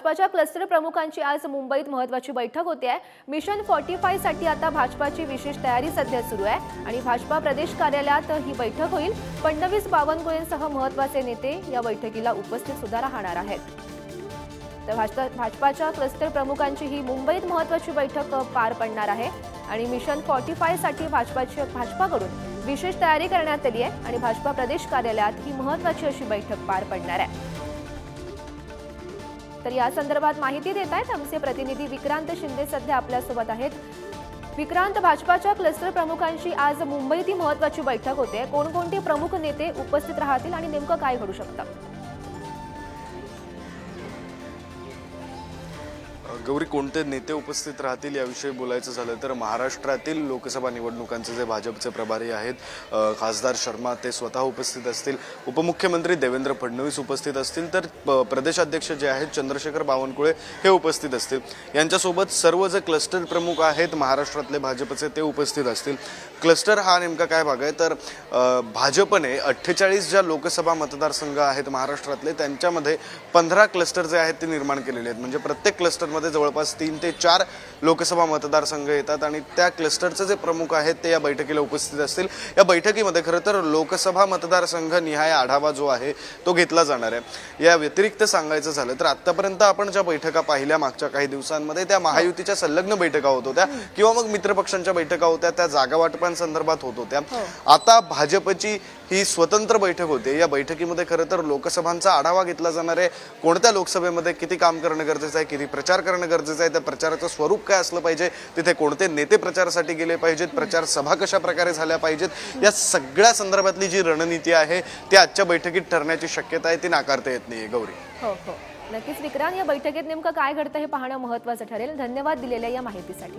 भाजपाच्या क्लस्टर प्रमुखांची आज मुंबईत महत्त्वाची बैठक होते आहे। मिशन 45 साठी आता भाजपाची विशेष तयारी सध्या सुरू आहे आणि भाजपा प्रदेश कार्यालयात ही बैठक होईल। फडणवीस बावनकुळेंसह महत्त्वाचे नेते या बैठकीला उपस्थित सुद्धा राहणार आहेत। तर भाजपाच्या क्लस्टर प्रमुखांची ही मुंबईत महत्त्वाची बैठक पार पडणार आहे आणि मिशन 45 साठी भाजपाकडून विशेष तयारी करण्यात आली आहे आणि भाजपा प्रदेश कार्यालयात ही महत्त्वाची अशी बैठक पार पडणार आहे। तर या संदर्भात माहिती देत आहेत आमचे प्रतिनिधी विक्रांत शिंदे सध्या आपल्या सोबत आहेत। विक्रांत, भाजपाच्या क्लस्टर प्रमुखांची आज मुंबईत ही महत्त्वाची बैठक होते, कोणकोणते प्रमुख नेते उपस्थित राहतील आणि नेमकं काय घडू शकतं? गौरी, कोणते नेते उपस्थित राहतील याविषयी बोलायचं झालं तर महाराष्ट्रातील लोकसभा निवडणुकांचे जे भाजपचे प्रभारी आहेत खासदार शर्मा ते स्वतः उपस्थित असतील, उपमुख्यमंत्री देवेंद्र फडणवीस उपस्थित असतील, तर प्रदेशाध्यक्ष जे आहेत चंद्रशेखर बावनकुळे हे उपस्थित असतील। यांच्यासोबत सर्व जे क्लस्टर प्रमुख आहेत महाराष्ट्रातले भाजपचे ते उपस्थित असतील। क्लस्टर हा नेमका काय भाग आहे तर भाजपने 48 ज्या लोकसभा मतदारसंघ आहेत महाराष्ट्रातले त्यांच्यामध्ये 15 क्लस्टर जे आहेत ते निर्माण केलेले आहेत। म्हणजे प्रत्येक क्लस्टरमध्ये जवळपास 3 ते 4 लोकसभा मतदारसंघ येतात आणि त्या क्लस्टरचे जे प्रमुख आहेत ते या बैठकीला उपस्थित असतील। या बैठकीमध्ये खरं तर लोकसभा मतदारसंघ निहाय आढावा जो आहे तो घेतला जाणार आहे। या व्यतिरिक्त सांगायचं झालं तर आतापर्यंत आपण ज्या बैठका पाहिल्या मागच्या काही दिवसांमध्ये त्या महायुतीच्या संलग्न बैठका होत होत्या किंवा मग मित्रपक्षांच्या बैठका होत्या, त्या जागा वाटपांसंदर्भात होत होत्या। आता भाजपची ही स्वतंत्र बैठक होते। या बैठकीमध्ये खरं तर लोकसभांचा आढावा घेतला जाणार आहे। कोणत्या लोकसभेमध्ये किती काम करणं गरजेचं आहे, किती प्रचार करणं गरजेचं आहे, त्या प्रचाराचं स्वरूप काय असलं पाहिजे, तिथे कोणते नेते प्रचारासाठी गेले पाहिजेत, प्रचार सभा कशा प्रकारे झाल्या पाहिजेत, या सगळ्या संदर्भातली जी रणनीती आहे ती आजच्या बैठकीत ठरण्याची शक्यता आहे, ती नाकारता येत नाहीये। गौरी, हो नक्कीच विक्रांत, या बैठकीत नेमकं काय घडतं हे पाहणं महत्त्वाचं ठरेल। धन्यवाद दिलेल्या या माहितीसाठी।